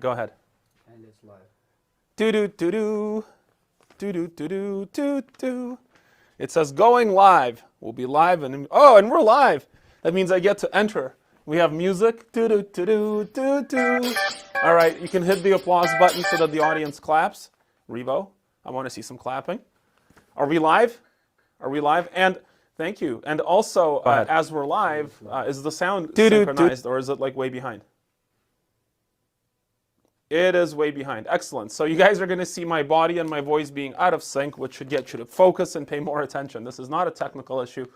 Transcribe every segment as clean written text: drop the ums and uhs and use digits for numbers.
Go ahead. And it's live. Do do do do do do do do do do. It says going live. We'll be live and we're live. That means I get to enter. We have music. Do do do do do do. All right, you can hit the applause button so that the audience claps. Revo, I want to see some clapping. Are we live? Are we live? And thank you. And also, as we're live, is the sound synchronized or is it like way behind? It is way behind. Excellent. So you guys are going to see my body and my voice being out of sync, which should get you to focus and pay more attention. This is not a technical issue.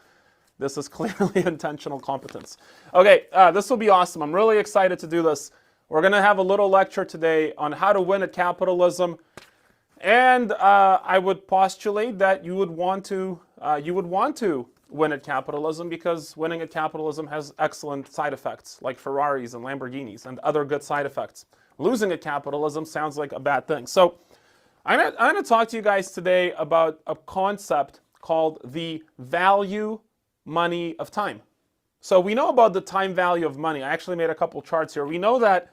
This is clearly intentional competence. Okay, this will be awesome. I'm really excited to do this. We're going to have a little lecture today on how to win at capitalism. And I would postulate that you would want to win at capitalism because winning at capitalism has excellent side effects like Ferraris and Lamborghinis and other good side effects. Losing at capitalism sounds like a bad thing. So I'm going to talk to you guys today about a concept called the value money of time. So we know about the time value of money. I actually made a couple charts here. We know that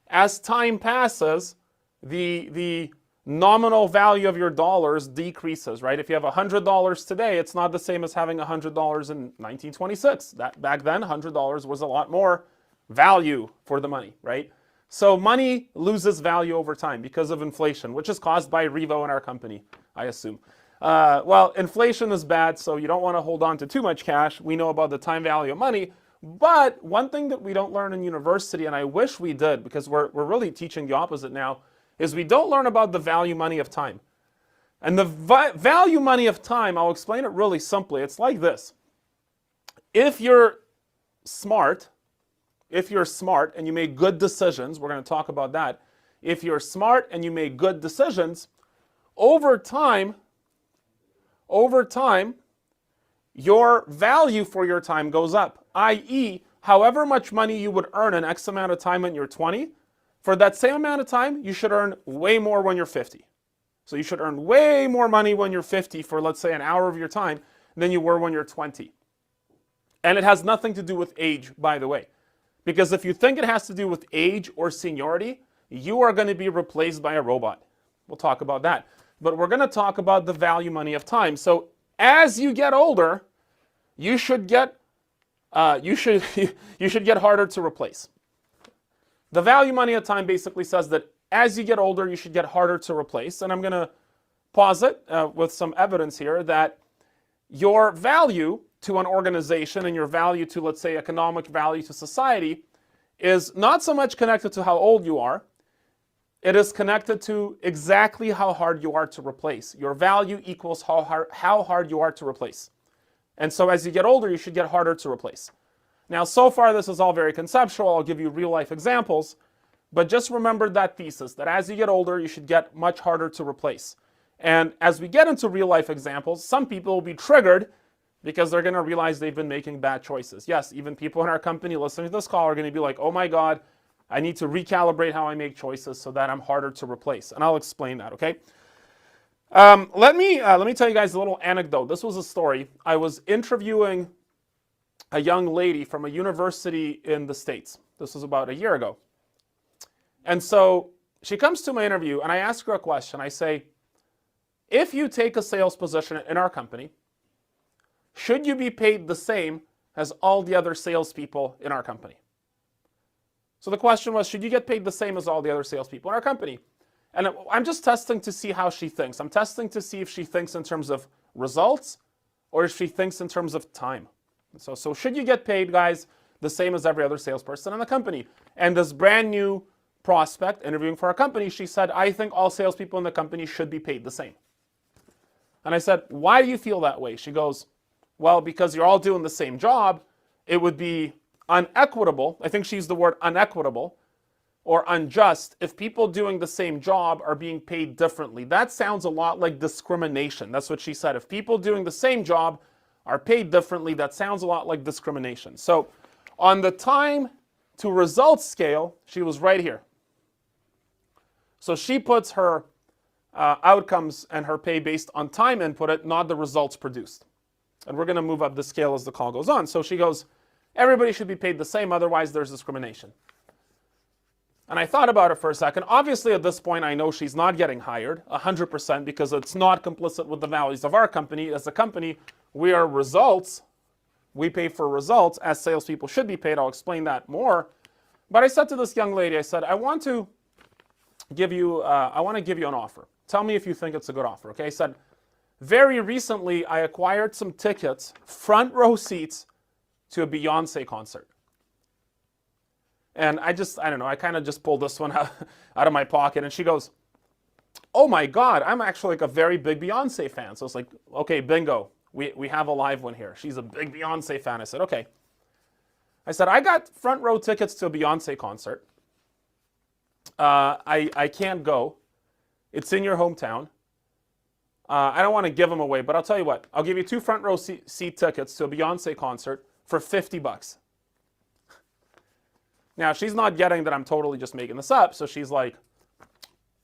as time passes, the nominal value of your dollars decreases, right? If you have $100 today, it's not the same as having $100 in 1926. Back then, $100 was a lot more value for the money, right? So money loses value over time because of inflation, which is caused by Revo in our company, I assume. Well, inflation is bad, so you don't want to hold on to too much cash. We know about the time value of money. But one thing that we don't learn in university, and I wish we did, because we're really teaching the opposite now, is we don't learn about the value money of time. And the value money of time, I'll explain it really simply. It's like this. If you're smart and you make good decisions, we're going to talk about that. If you're smart and you make good decisions, over time, your value for your time goes up. I.e., however much money you would earn in X amount of time when you're 20, for that same amount of time, you should earn way more when you're 50. So you should earn way more money when you're 50 for, let's say, an hour of your time than you were when you're 20. And it has nothing to do with age, by the way. Because if you think it has to do with age or seniority, you are going to be replaced by a robot. We'll talk about that. But we're going to talk about the value money of time. So as you get older, you should get you should get harder to replace. The value money of time basically says that as you get older, you should get harder to replace. And I'm going to posit with some evidence here that your value to an organization and your value to, let's say, economic value to society is not so much connected to how old you are. It is connected to exactly how hard you are to replace. Your value equals how hard you are to replace. And so as you get older, you should get harder to replace. Now, so far, this is all very conceptual. I'll give you real-life examples. But just remember that thesis, that as you get older, you should get much harder to replace. And as we get into real-life examples, some people will be triggered because they're going to realize they've been making bad choices. Yes, even people in our company listening to this call are going to be like, oh my God, I need to recalibrate how I make choices so that I'm harder to replace. And I'll explain that, okay? Let me tell you guys a little anecdote. This was a story. I was interviewing a young lady from a university in the States. This was about a year ago. And so she comes to my interview and I ask her a question. I say, if you take a sales position in our company, should you be paid the same as all the other salespeople in our company? So the question was, should you get paid the same as all the other salespeople in our company? And I'm just testing to see how she thinks. I'm testing to see if she thinks in terms of results or if she thinks in terms of time. So should you get paid, guys, the same as every other salesperson in the company? And this brand new prospect interviewing for our company, she said, I think all salespeople in the company should be paid the same. And I said, why do you feel that way? She goes, well, because you're all doing the same job, it would be unequitable. I think she used the word unequitable or unjust if people doing the same job are being paid differently. That sounds a lot like discrimination. That's what she said. If people doing the same job are paid differently, that sounds a lot like discrimination. So on the time to results scale, she was right here. So she puts her outcomes and her pay based on time input, not the results produced. And we're going to move up the scale as the call goes on. So she goes, everybody should be paid the same, otherwise there's discrimination. And I thought about it for a second. Obviously, at this point, I know she's not getting hired 100% because it's not complicit with the values of our company. As a company, we are results. We pay for results as salespeople should be paid. I'll explain that more. But I said to this young lady, I said, I want to give you an offer. Tell me if you think it's a good offer. Okay? I said, very recently, I acquired some tickets, front row seats, to a Beyonce concert. And I don't know, I kind of just pulled this one out of my pocket, and she goes, oh my God, I'm actually like a very big Beyonce fan. So it's like, okay, bingo, we have a live one here. She's a big Beyonce fan. I said, okay. I said, I got front row tickets to a Beyonce concert. I can't go. It's in your hometown. I don't want to give them away, but I'll tell you what, I'll give you 2 front row seat tickets to a Beyonce concert for $50. Now, she's not getting that I'm totally just making this up, so she's like,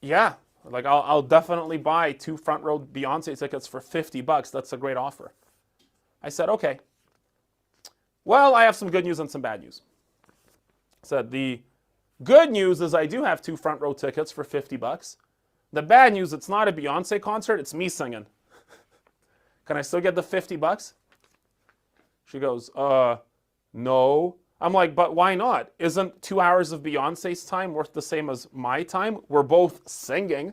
yeah, like I'll definitely buy 2 front row Beyonce tickets for $50. That's a great offer. I said, okay. Well, I have some good news and some bad news. I said, the good news is I do have 2 front row tickets for $50. The bad news, it's not a Beyonce concert, it's me singing. Can I still get the $50? She goes, no. I'm like, but why not? Isn't 2 hours of Beyonce's time worth the same as my time? We're both singing.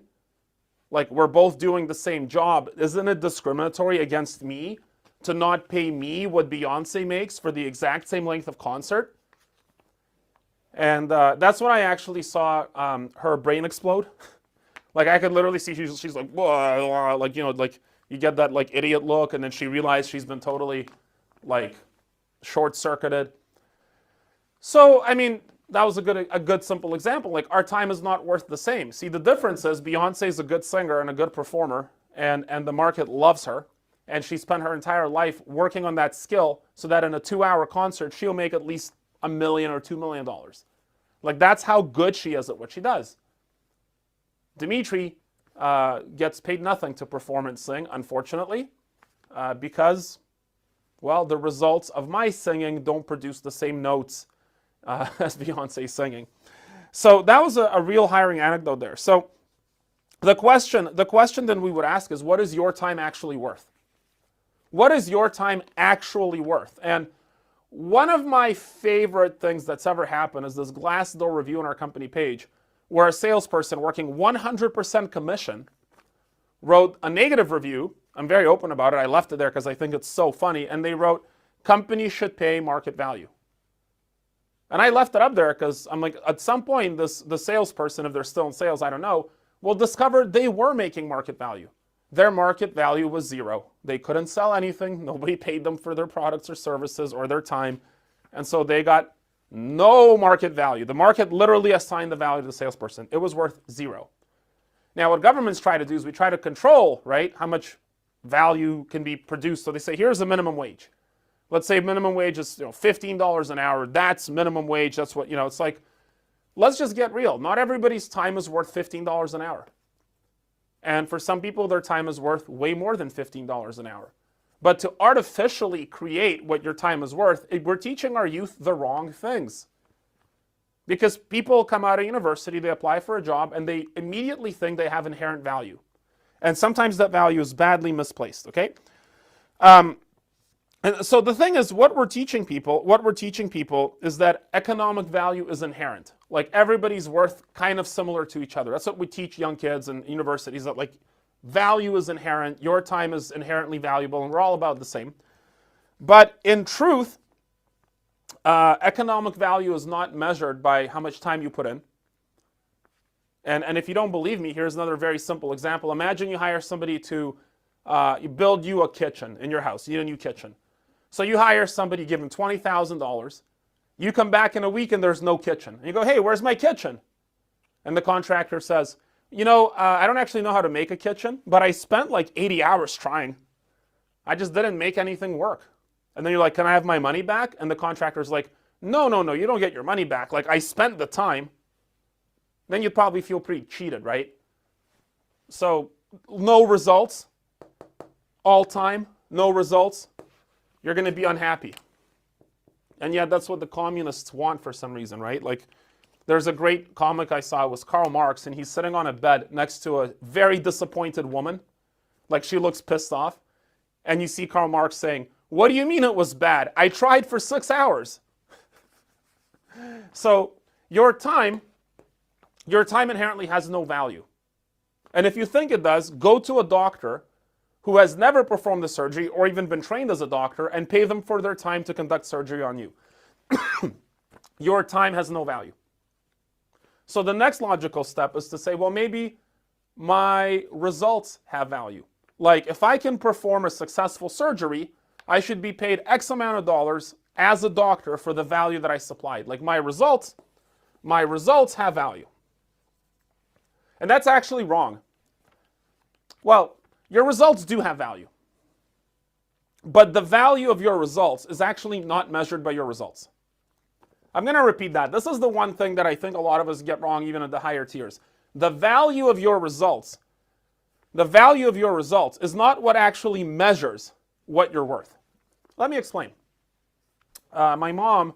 Like, we're both doing the same job. Isn't it discriminatory against me to not pay me what Beyonce makes for the exact same length of concert? And that's when I actually saw her brain explode. Like, I could literally see she's like, whoa, like, you know, like, you get that, like, idiot look, and then she realized she's been totally, like, short-circuited. So, I mean, that was a good simple example. Like, our time is not worth the same. See, the difference is Beyonce's a good singer and a good performer, and the market loves her, and she spent her entire life working on that skill so that in a 2-hour concert, she'll make at least $1 million or $2 million. Like, that's how good she is at what she does. Dimitri gets paid nothing to perform and sing, unfortunately, because, well, the results of my singing don't produce the same notes as Beyonce singing. So that was a real hiring anecdote there. So the question then we would ask is, what is your time actually worth? What is your time actually worth? And one of my favorite things that's ever happened is this Glassdoor review on our company page, where a salesperson working 100% commission wrote a negative review. I'm very open about it. I left it there because I think it's so funny. And they wrote, companies should pay market value. And I left it up there because I'm like, at some point, the salesperson, if they're still in sales, I don't know, will discover they were making market value. Their market value was 0. They couldn't sell anything. Nobody paid them for their products or services or their time. And so they got no market value. The market literally assigned the value to the salesperson. It was worth 0. Now, what governments try to do is we try to control, right, how much value can be produced. So they say, here's the minimum wage. Let's say minimum wage is $15 an hour. That's minimum wage. That's what, it's like, let's just get real. Not everybody's time is worth $15 an hour. And for some people, their time is worth way more than $15 an hour. But to artificially create what your time is worth, we're teaching our youth the wrong things. Because people come out of university, they apply for a job, and they immediately think they have inherent value. And sometimes that value is badly misplaced, okay? And so the thing is, what we're teaching people is that economic value is inherent. Like, everybody's worth kind of similar to each other. That's what we teach young kids in universities, that like, value is inherent, your time is inherently valuable, and we're all about the same. But in truth, economic value is not measured by how much time you put in. And if you don't believe me, here's another very simple example. Imagine you hire somebody to build you a kitchen in your house. You need a new kitchen. So you hire somebody, give them $20,000. You come back in a week and there's no kitchen. And you go, hey, where's my kitchen? And the contractor says, I don't actually know how to make a kitchen, but I spent like 80 hours trying. I just didn't make anything work. And then you're like, can I have my money back? And the contractor's like, no, you don't get your money back. Like, I spent the time. Then you'd probably feel pretty cheated, right? So, no results. All time, no results. You're going to be unhappy. And yet that's what the communists want for some reason, right? Like, There's a great comic I saw, it was Karl Marx, and he's sitting on a bed next to a very disappointed woman. Like, she looks pissed off. And you see Karl Marx saying, "What do you mean it was bad? I tried for 6 hours." So your time inherently has no value. And if you think it does, go to a doctor who has never performed the surgery or even been trained as a doctor and pay them for their time to conduct surgery on you. Your time has no value. So the next logical step is to say, well, maybe my results have value. Like, if I can perform a successful surgery, I should be paid X amount of dollars as a doctor for the value that I supplied. Like, my results have value. And that's actually wrong. Well, your results do have value. But the value of your results is actually not measured by your results. I'm going to repeat that. This is the one thing that I think a lot of us get wrong even at the higher tiers. The value of your results is not what actually measures what you're worth. Let me explain. My mom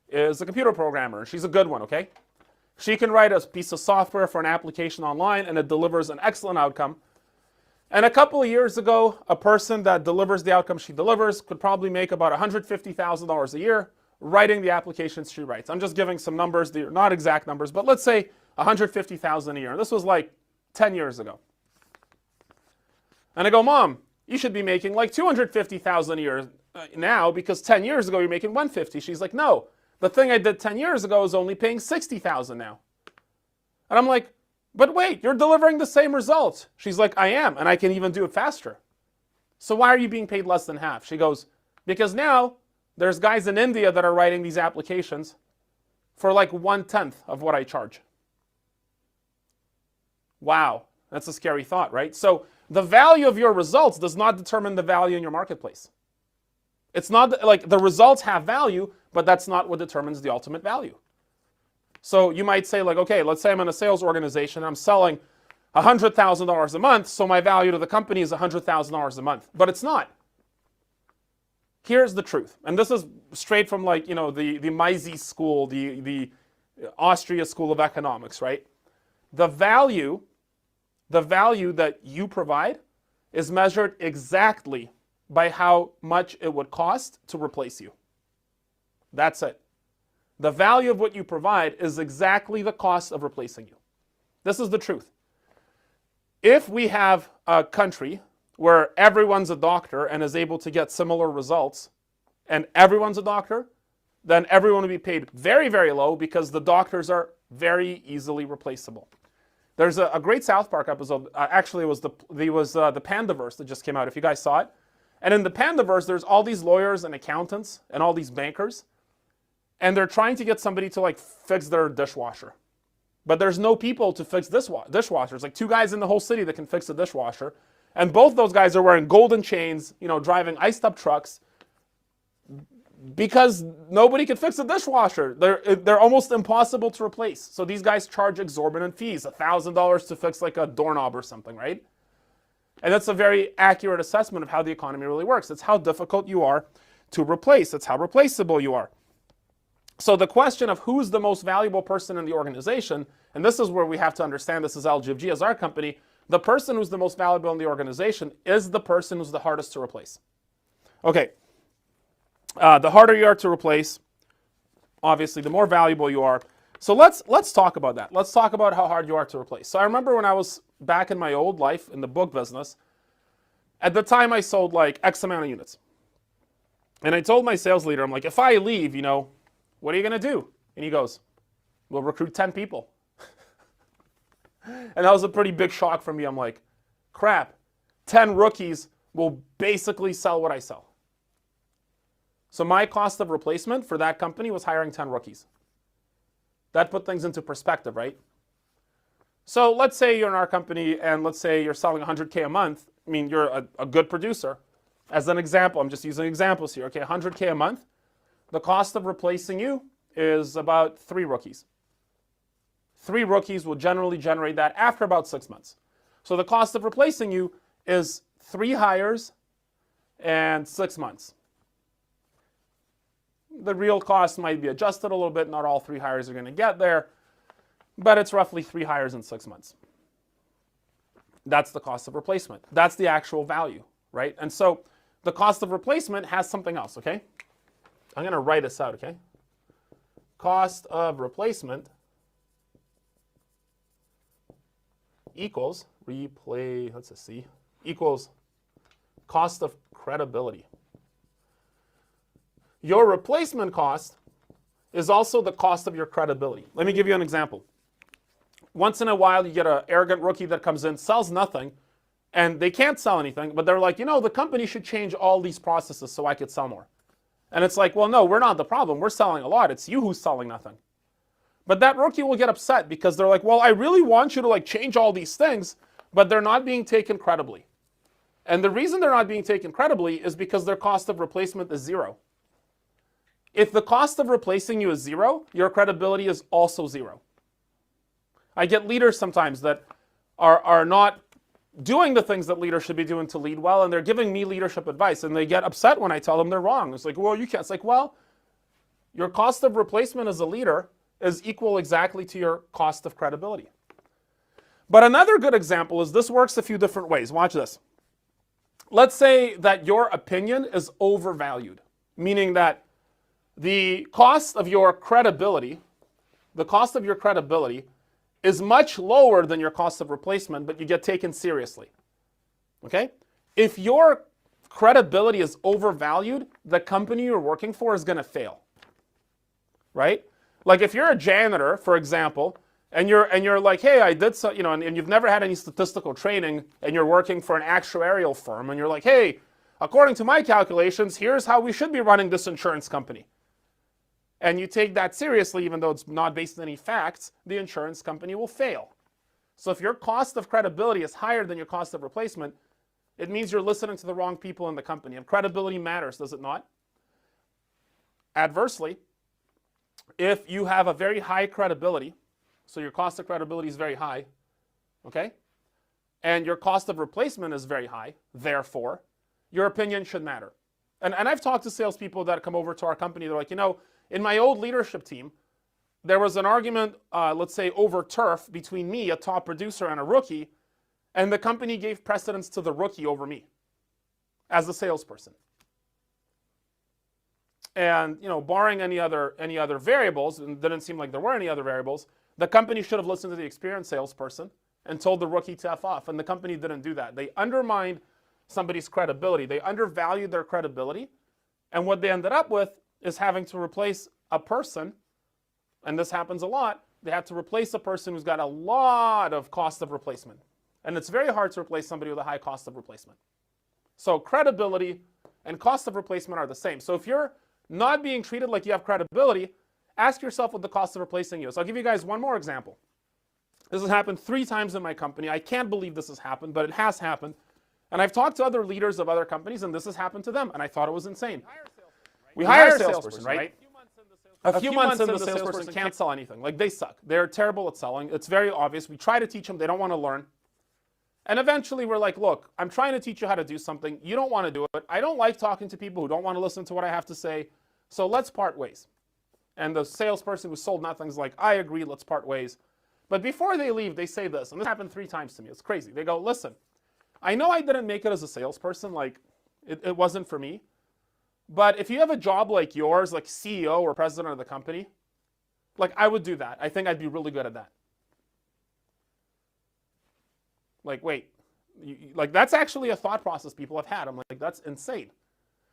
is a computer programmer, and she's a good one, okay? She can write a piece of software for an application online, and it delivers an excellent outcome. And a couple of years ago, a person that delivers the outcome she delivers could probably make about $150,000 a year writing the applications she writes. I'm just giving some numbers. They're not exact numbers, but let's say $150,000 a year. And this was like 10 years ago. And I go, "Mom, you should be making like $250,000 a year now, because 10 years ago you're making $150,000. She's like, "No, the thing I did 10 years ago is only paying $60,000 now." And I'm like, "But wait, you're delivering the same results." She's like, "I am, and I can even do it faster." "So why are you being paid less than half?" She goes, "Because now there's guys in India that are writing these applications for like 1/10 of what I charge." Wow, that's a scary thought, right? So the value of your results does not determine the value in your marketplace. It's not like the results have value, but that's not what determines the ultimate value. So you might say, like, okay, let's say I'm in a sales organization, I'm selling $100,000 a month, so my value to the company is $100,000 a month. But it's not. Here's the truth, and this is straight from, like, you know, the Mises school, the Austria School of Economics, right? The value that you provide is measured exactly by how much it would cost to replace you. That's it. The value of what you provide is exactly the cost of replacing you. This is the truth. If we have a country where everyone's a doctor and is able to get similar results, and everyone's a doctor, then everyone will be paid very, very low, because the doctors are very easily replaceable. There's a great South Park episode. Actually, it was the Pandaverse that just came out, if you guys saw it. And in the Pandaverse, there's all these lawyers and accountants and all these bankers, and they're trying to get somebody to, like, fix their dishwasher. But there's no people to fix dishwashers. Like, 2 guys in the whole city that can fix a dishwasher. And both those guys are wearing golden chains, you know, driving iced up trucks, because nobody can fix a dishwasher. They're almost impossible to replace. So these guys charge exorbitant fees, $1,000 to fix like a doorknob or something, right? And that's a very accurate assessment of how the economy really works. It's how difficult you are to replace. It's how replaceable you are. So the question of who's the most valuable person in the organization, and this is where we have to understand this is LGFG as our company, the person who's the most valuable in the organization is the person who's the hardest to replace. Okay, the harder you are to replace, obviously, the more valuable you are. So let's talk about that. Let's talk about how hard you are to replace. So I remember when I was back in my old life in the book business, at the time I sold like X amount of units. And I told my sales leader, I'm like, if I leave, you know, what are you going to do? And he goes, we'll recruit 10 people. And that was a pretty big shock for me. I'm like, crap, 10 rookies will basically sell what I sell. So my cost of replacement for that company was hiring 10 rookies. That put things into perspective, right? So let's say you're in our company and let's say you're selling 100K a month. I mean, you're a good producer. As an example, I'm just using examples here. Okay, 100K a month. The cost of replacing you is about 3 rookies. 3 rookies will generally generate that after about 6 months. So the cost of replacing you is 3 hires and 6 months. The real cost might be adjusted a little bit. Not all 3 hires are going to get there. but it's roughly 3 hires in 6 months. That's the cost of replacement. That's the actual value, right? And so the cost of replacement has something else, okay? I'm going to write this out, okay? Cost of replacement equals equals cost of credibility. Your replacement cost is also the cost of your credibility. Let me give you an example. Once in a while, you get an arrogant rookie that comes in, sells nothing, and they can't sell anything, but they're like, the company should change all these processes so I could sell more. And it's like, well, no, we're not the problem. We're selling a lot. It's you who's selling nothing. But that rookie will get upset because they're like, well, I really want you to change all these things, but they're not being taken credibly. And the reason they're not being taken credibly is because their cost of replacement is 0. If the cost of replacing you is 0, your credibility is also 0. I get leaders sometimes that are not doing the things that leaders should be doing to lead well, and they're giving me leadership advice, and they get upset when I tell them they're wrong. It's like, well, you can't. It's like, well, your cost of replacement as a leader is equal exactly to your cost of credibility. But another good example is this works a few different ways. Watch this. Let's say that your opinion is overvalued, meaning that the cost of your credibility is much lower than your cost of replacement, but you get taken seriously. Okay? If your credibility is overvalued, the company you're working for is going to fail. Right? Like if you're a janitor, for example, and you're like, hey, I did so, and you've never had any statistical training, and you're working for an actuarial firm, and you're like, hey, according to my calculations, here's how we should be running this insurance company. And you take that seriously, even though it's not based on any facts, the insurance company will fail. So if your cost of credibility is higher than your cost of replacement, it means you're listening to the wrong people in the company. And credibility matters, does it not? Adversely, if you have a very high credibility, so your cost of credibility is very high, okay? And your cost of replacement is very high, therefore, your opinion should matter. And I've talked to salespeople that come over to our company, they're like, in my old leadership team, there was an argument, let's say, over turf between me, a top producer, and a rookie, and the company gave precedence to the rookie over me as a salesperson. And barring any other variables, and it didn't seem like there were any other variables, the company should have listened to the experienced salesperson and told the rookie to F off, and the company didn't do that. They undermined somebody's credibility. They undervalued their credibility, and what they ended up with is having to replace a person, and this happens a lot. They had to replace a person who's got a lot of cost of replacement. And it's very hard to replace somebody with a high cost of replacement. So credibility and cost of replacement are the same. So if you're not being treated like you have credibility, ask yourself what the cost of replacing you is. I'll give you guys one more example. This has happened 3 times in my company. I can't believe this has happened, but it has happened. And I've talked to other leaders of other companies, and this has happened to them, and I thought it was insane. We hire a salesperson, right? A few months in, the salesperson can't sell anything. Like, they suck. They're terrible at selling. It's very obvious. We try to teach them. They don't want to learn. And eventually we're like, look, I'm trying to teach you how to do something. You don't want to do it. I don't like talking to people who don't want to listen to what I have to say. So let's part ways. And the salesperson who sold nothing is like, I agree, let's part ways. But before they leave, they say this, and this happened 3 times to me. It's crazy. They go, listen, I know I didn't make it as a salesperson. Like, it wasn't for me. But if you have a job like yours, like CEO or president of the company, like, I would do that. I think I'd be really good at that. Like, wait, like, that's actually a thought process people have had. I'm like, that's insane.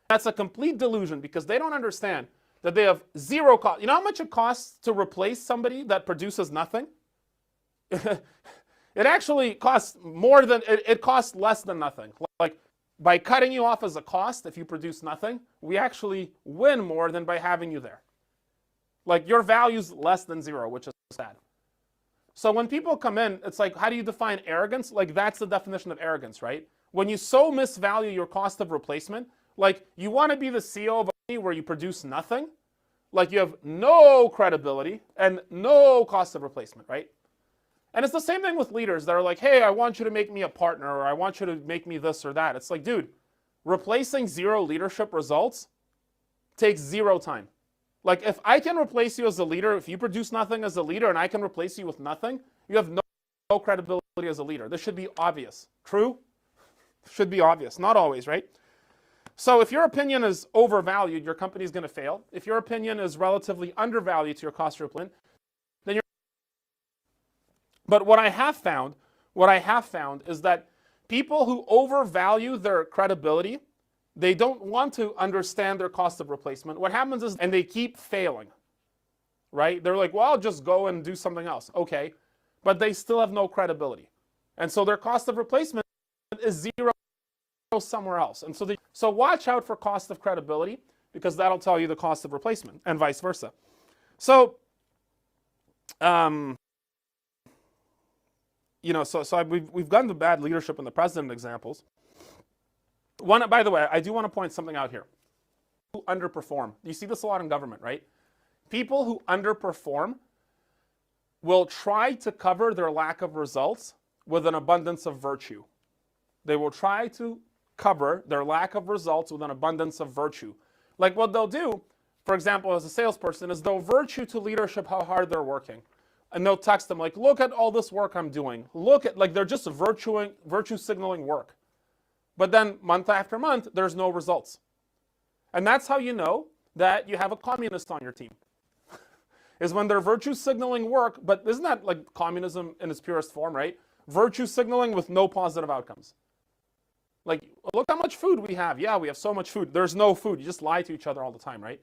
That's a complete delusion because they don't understand that they have 0 cost. You know how much it costs to replace somebody that produces nothing? It actually costs more than, it costs less than nothing. Like, by cutting you off as a cost, if you produce nothing, we actually win more than by having you there. Like, your value's less than 0, which is sad. So when people come in, it's like, how do you define arrogance? Like, that's the definition of arrogance, right? When you so misvalue your cost of replacement, like, you want to be the CEO of a company where you produce nothing, like, you have no credibility and no cost of replacement, right? And it's the same thing with leaders that are like, hey, I want you to make me a partner, or I want you to make me this or that. It's like, dude, replacing 0 leadership results takes 0 time. Like if I can replace you as a leader, if you produce nothing as a leader and I can replace you with nothing, you have no credibility as a leader. This should be obvious. True? Should be obvious. Not always, right? So if your opinion is overvalued, your company is going to fail. If your opinion is relatively undervalued to your cost of replacement, then you're... But what I have found is that people who overvalue their credibility, they don't want to understand their cost of replacement. What happens is, and they keep failing, right? They're like, well, I'll just go and do something else. Okay, but they still have no credibility. And so their cost of replacement is zero somewhere else. And so watch out for cost of credibility, because that'll tell you the cost of replacement, and vice versa. So, we've gotten to bad leadership in the president examples. By the way, I do want to point something out here. Who underperform. You see this a lot in government, right? People who underperform will try to cover their lack of results with an abundance of virtue. They will try to cover their lack of results with an abundance of virtue. Like what they'll do, for example, as a salesperson, is they'll virtue to leadership how hard they're working. And they'll text them like, look at all this work I'm doing. Look at, like they're just virtue signaling work. But then month after month, there's no results. And that's how you know that you have a communist on your team. Is when they're virtue signaling work, but isn't that like communism in its purest form, right? Virtue signaling with no positive outcomes. Like, look how much food we have. Yeah, we have so much food. There's no food. You just lie to each other all the time, right?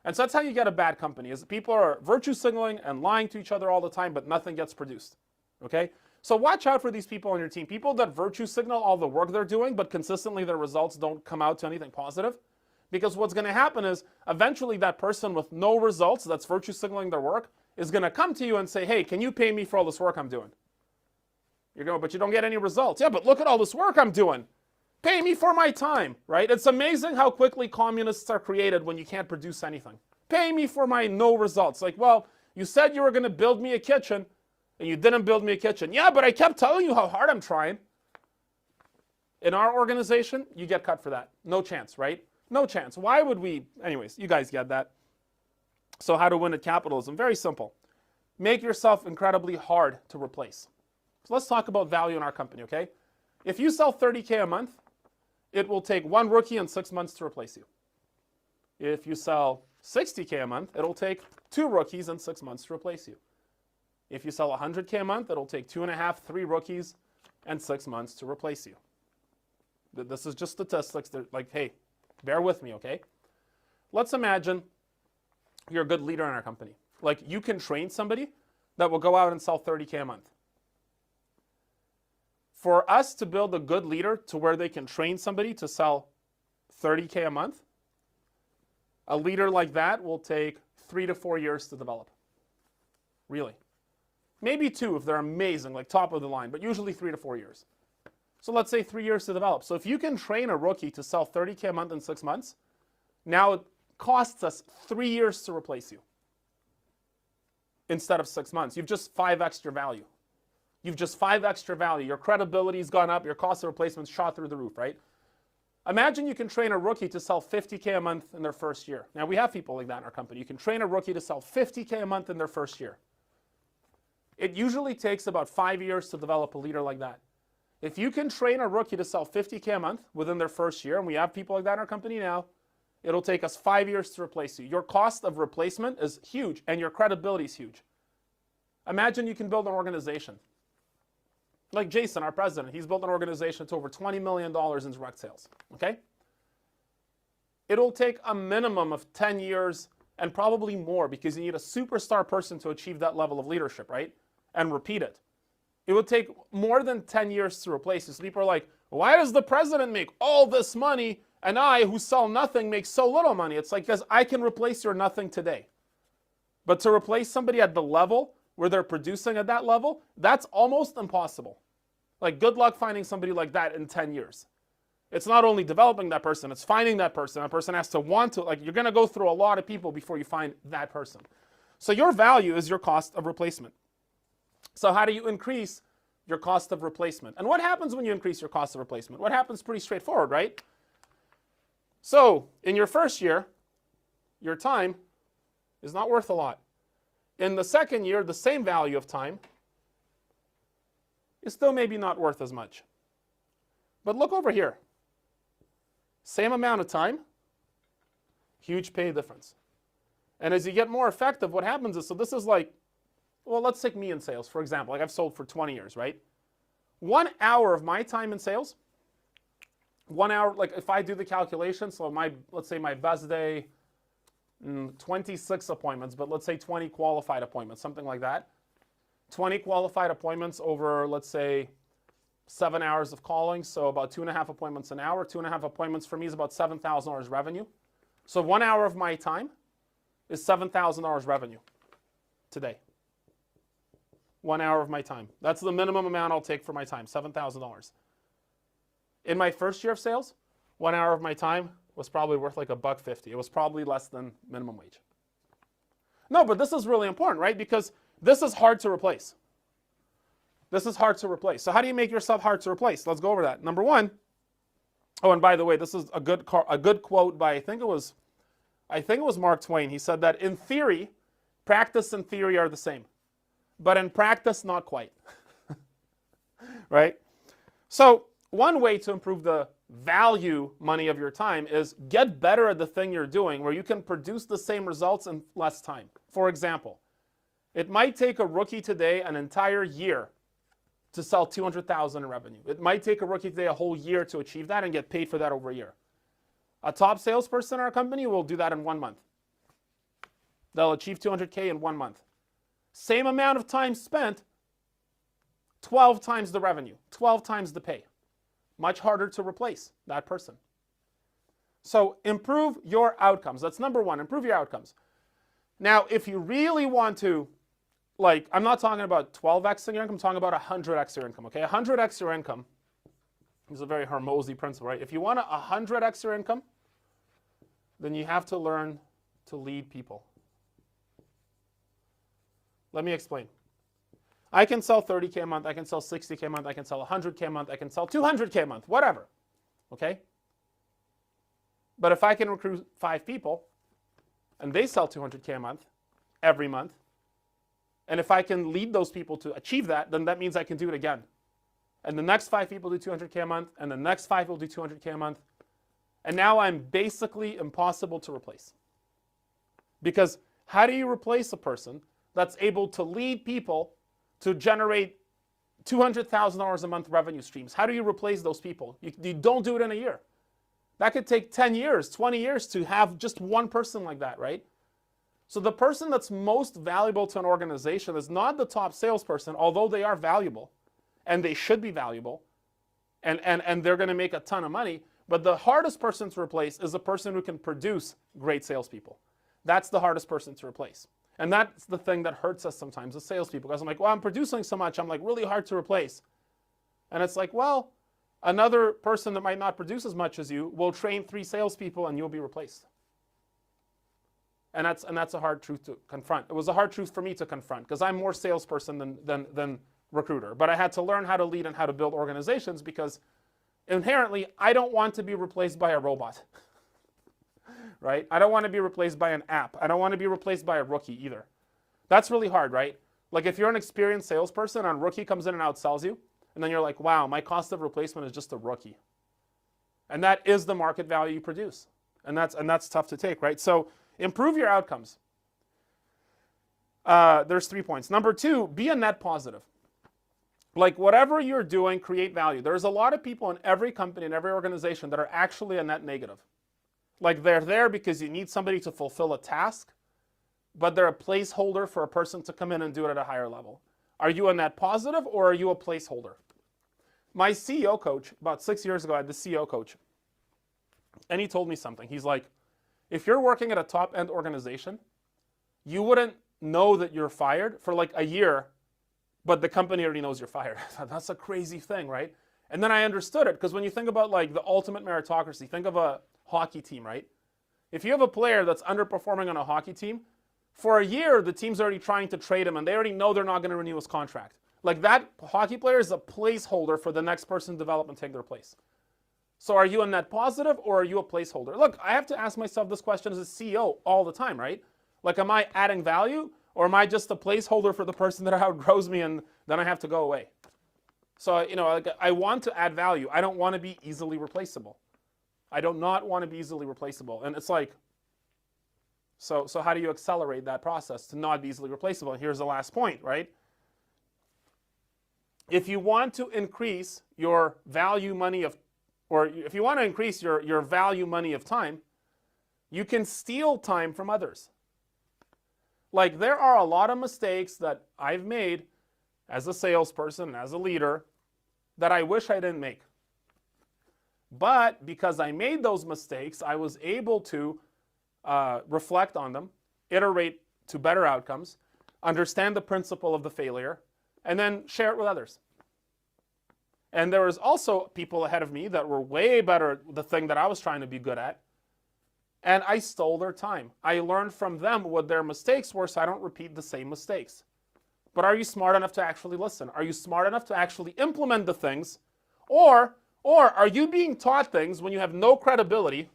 And so that's how you get a bad company, is that people are virtue signaling and lying to each other all the time, but nothing gets produced, okay? So watch out for these people on your team. People that virtue signal all the work they're doing, but consistently their results don't come out to anything positive. Because what's going to happen is, eventually that person with no results, that's virtue signaling their work, is going to come to you and say, hey, can you pay me for all this work I'm doing? You're going, but you don't get any results. Yeah, but look at all this work I'm doing. Pay me for my time, right? It's amazing how quickly communists are created when you can't produce anything. Pay me for my no results. Like, well, you said you were going to build me a kitchen, and you didn't build me a kitchen. Yeah, but I kept telling you how hard I'm trying. In our organization, you get cut for that. No chance, right? No chance. Why would we? Anyways, you guys get that. So how to win at capitalism? Very simple. Make yourself incredibly hard to replace. So let's talk about value in our company, okay? If you sell $30K a month, it will take one rookie and 6 months to replace you. If you sell $60K a month, it'll take 2 rookies and 6 months to replace you. If you sell $100K a month, it'll take 2.5, 3 rookies and 6 months to replace you. This is just statistics. They're like, hey, bear with me, okay? Let's imagine you're a good leader in our company. Like, you can train somebody that will go out and sell $30K a month. For us to build a good leader to where they can train somebody to sell $30K a month, a leader like that will take 3 to 4 years to develop. Really. Maybe 2 if they're amazing, like top of the line, but usually 3 to 4 years. So let's say 3 years to develop. So if you can train a rookie to sell $30K a month in 6 months, now it costs us 3 years to replace you instead of 6 months. You've just 5x your value. You've just 5x your value. Your credibility's gone up. Your cost of replacement's shot through the roof, right? Imagine you can train a rookie to sell $50K a month in their first year. Now, we have people like that in our company. You can train a rookie to sell $50K a month in their first year. It usually takes about 5 years to develop a leader like that. If you can train a rookie to sell $50K a month within their first year, and we have people like that in our company now, it'll take us 5 years to replace you. Your cost of replacement is huge, and your credibility is huge. Imagine you can build an organization. Like Jason, our president, he's built an organization to over $20 million in direct sales, okay? It'll take a minimum of 10 years and probably more, because you need a superstar person to achieve that level of leadership, right? And repeat it. It would take more than 10 years to replace you. So people are like, why does the president make all this money and I, who sell nothing, make so little money? It's like, because I can replace your nothing today. But to replace somebody at the level where they're producing at that level, that's almost impossible. Like, good luck finding somebody like that in 10 years. It's not only developing that person, it's finding that person. That person has to want to, like, you're going to go through a lot of people before you find that person. So your value is your cost of replacement. So how do you increase your cost of replacement? And what happens when you increase your cost of replacement? What happens? Pretty straightforward, right? So in your first year, your time is not worth a lot. In the second year, the same value of time is still maybe not worth as much. But look over here. Same amount of time, huge pay difference. And as you get more effective, what happens is, so this is like, well, let's take me in sales, for example. Like I've sold for 20 years, right? 1 hour of my time in sales, 1 hour, like if I do the calculation, so let's say my best day, 26 appointments, but let's say 20 qualified appointments, something like that. 20 qualified appointments over, let's say, 7 hours of calling, so about 2.5 appointments an hour. 2.5 appointments for me is about $7,000 revenue. So 1 hour of my time is $7,000 revenue today. 1 hour of my time. That's the minimum amount I'll take for my time, $7,000. In my first year of sales, 1 hour of my time was probably worth like $1.50. It was probably less than minimum wage. No, but this is really important, right? Because this is hard to replace. This is hard to replace. So how do you make yourself hard to replace? Let's go over that. Number one, oh, and by the way, this is a good quote by, I think it was Mark Twain. He said that in theory, practice and theory are the same. But in practice, not quite. Right? So one way to improve the value money of your time is get better at the thing you're doing where you can produce the same results in less time. For example, it might take a rookie today an entire year to sell $200,000 in revenue. It might take a rookie today a whole year to achieve that and get paid for that over a year. A top salesperson in our company will do that in 1 month. They'll achieve $200K in 1 month. Same amount of time spent, 12 times the revenue, 12 times the pay. Much harder to replace that person. So improve your outcomes. That's number one, improve your outcomes. Now, if you really want to, like, I'm not talking about 12x your income, I'm talking about 100x your income, okay? 100x your income is a very Hormozy principle, right? If you want 100x your income, then you have to learn to lead people. Let me explain. I can sell 30K a month, I can sell 60K a month, I can sell 100K a month, I can sell 200K a month, whatever, okay? But if I can recruit 5 people, and they sell 200K a month, every month, and if I can lead those people to achieve that, then that means I can do it again. And the next 5 people do 200K a month, and the next 5 will do 200K a month, and now I'm basically impossible to replace. Because how do you replace a person that's able to lead people to generate $200,000 a month revenue streams? How do you replace those people? You don't do it in a year. That could take 10 years, 20 years to have just one person like that, right? So the person that's most valuable to an organization is not the top salesperson, although they are valuable, and they should be valuable, and they're going to make a ton of money. But the hardest person to replace is the person who can produce great salespeople. That's the hardest person to replace. And that's the thing that hurts us sometimes as salespeople. Because I'm like, well, I'm producing so much, I'm like really hard to replace. And it's like, well, another person that might not produce as much as you will train 3 salespeople and you'll be replaced. And that's a hard truth to confront. It was a hard truth for me to confront because I'm more salesperson than recruiter. But I had to learn how to lead and how to build organizations because inherently I don't want to be replaced by a robot. Right? I don't want to be replaced by an app. I don't want to be replaced by a rookie either. That's really hard, right? Like if you're an experienced salesperson and a rookie comes in and outsells you, and then you're like, wow, my cost of replacement is just a rookie. And that is the market value you produce. And that's tough to take, right? So improve your outcomes. There's 3 points. Number 2, be a net positive. Like whatever you're doing, create value. There's a lot of people in every company, in every organization that are actually a net negative. Like they're there because you need somebody to fulfill a task, but they're a placeholder for a person to come in and do it at a higher level. Are you a net positive or are you a placeholder? My CEO coach, about 6 years ago, I had the CEO coach, and he told me something. He's like, if you're working at a top-end organization, you wouldn't know that you're fired for like a year, but the company already knows you're fired. That's a crazy thing, right? And then I understood it because when you think about like the ultimate meritocracy, think of a hockey team, right? If you have a player that's underperforming on a hockey team, for a year, the team's already trying to trade him and they already know they're not going to renew his contract. Like that hockey player is a placeholder for the next person to develop and take their place. So are you a net positive or are you a placeholder? Look, I have to ask myself this question as a CEO all the time, right? Like, am I adding value, or am I just a placeholder for the person that outgrows me and then I have to go away? So, like, I want to add value. I don't want to be easily replaceable. I do not want to be easily replaceable. And it's like, so how do you accelerate that process to not be easily replaceable? And here's the last point, right? If you want to increase your value money or if you want to increase your value money of time, you can steal time from others. Like, there are a lot of mistakes that I've made as a salesperson, as a leader, that I wish I didn't make. But because I made those mistakes, I was able to reflect on them, iterate to better outcomes, understand the principle of the failure, and then share it with others. And there was also people ahead of me that were way better at the thing that I was trying to be good at, and I stole their time. I learned from them what their mistakes were so I don't repeat the same mistakes. But are you smart enough to actually listen? Are you smart enough to actually implement the things? Or are you being taught things when you have no credibility,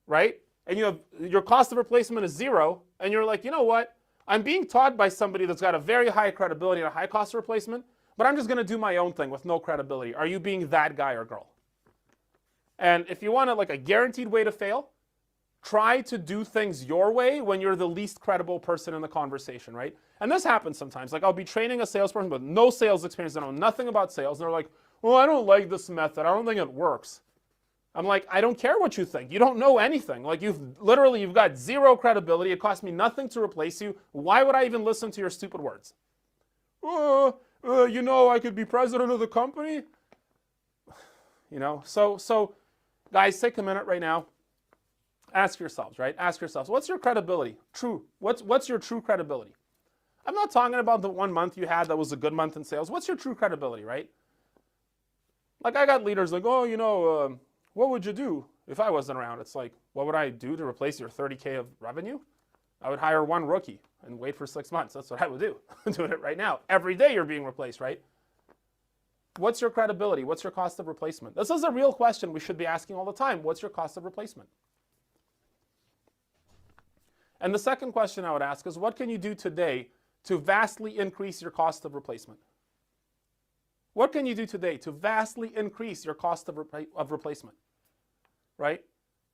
right? And your cost of replacement is 0, and you're like, you know what? I'm being taught by somebody that's got a very high credibility and a high cost of replacement, but I'm just going to do my own thing with no credibility. Are you being that guy or girl? And if you want a guaranteed way to fail, try to do things your way when you're the least credible person in the conversation, right? And this happens sometimes. Like, I'll be training a salesperson with no sales experience, they know nothing about sales, and they're like, well, I don't like this method. I don't think it works. I'm like, I don't care what you think. You don't know anything. Like, you've got 0 credibility. It cost me nothing to replace you. Why would I even listen to your stupid words? I could be president of the company. So guys, take a minute right now. Ask yourselves, right? Ask yourselves, what's your credibility? What's your true credibility? I'm not talking about the 1 month you had that was a good month in sales. What's your true credibility, right? Like, I got leaders like, what would you do if I wasn't around? It's like, what would I do to replace your 30K of revenue? I would hire 1 rookie and wait for 6 months. That's what I would do. I'm doing it right now. Every day you're being replaced, right? What's your credibility? What's your cost of replacement? This is a real question we should be asking all the time. What's your cost of replacement? And the second question I would ask is, what can you do today to vastly increase your cost of replacement? What can you do today to vastly increase your cost of replacement, right?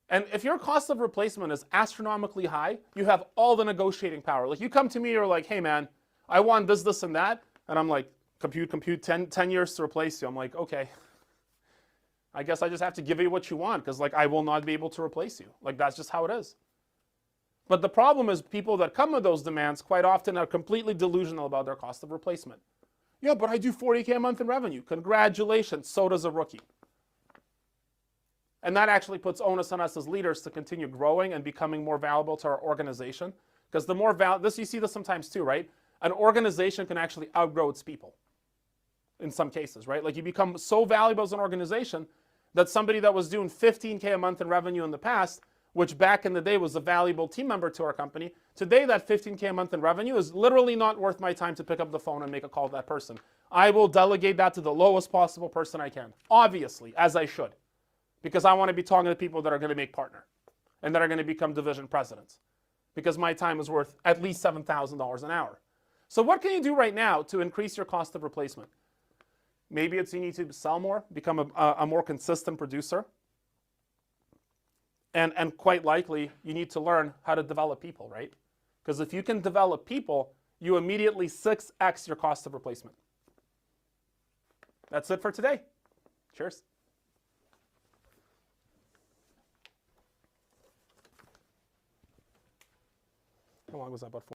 And if your cost of replacement is astronomically high, you have all the negotiating power. Like, you come to me, you're like, hey man, I want this, this, and that. And I'm like, compute, 10 years to replace you. I'm like, okay, I guess I just have to give you what you want, because like, I will not be able to replace you. Like, that's just how it is. But the problem is, people that come with those demands quite often are completely delusional about their cost of replacement. Yeah, but I do 40K a month in revenue. Congratulations, so does a rookie. And that actually puts onus on us as leaders to continue growing and becoming more valuable to our organization. Because the more you see this sometimes too, right? An organization can actually outgrow its people in some cases, right? Like, you become so valuable as an organization that somebody that was doing 15K a month in revenue in the past, which back in the day was a valuable team member to our company, today that 15K a month in revenue is literally not worth my time to pick up the phone and make a call to that person. I will delegate that to the lowest possible person I can, obviously, as I should, because I want to be talking to people that are going to make partner and that are going to become division presidents, because my time is worth at least $7,000 an hour. So what can you do right now to increase your cost of replacement? Maybe it's you need to sell more, become a more consistent producer. And quite likely, you need to learn how to develop people, right? Because if you can develop people, you immediately 6x your cost of replacement. That's it for today. Cheers. How long was that? About 4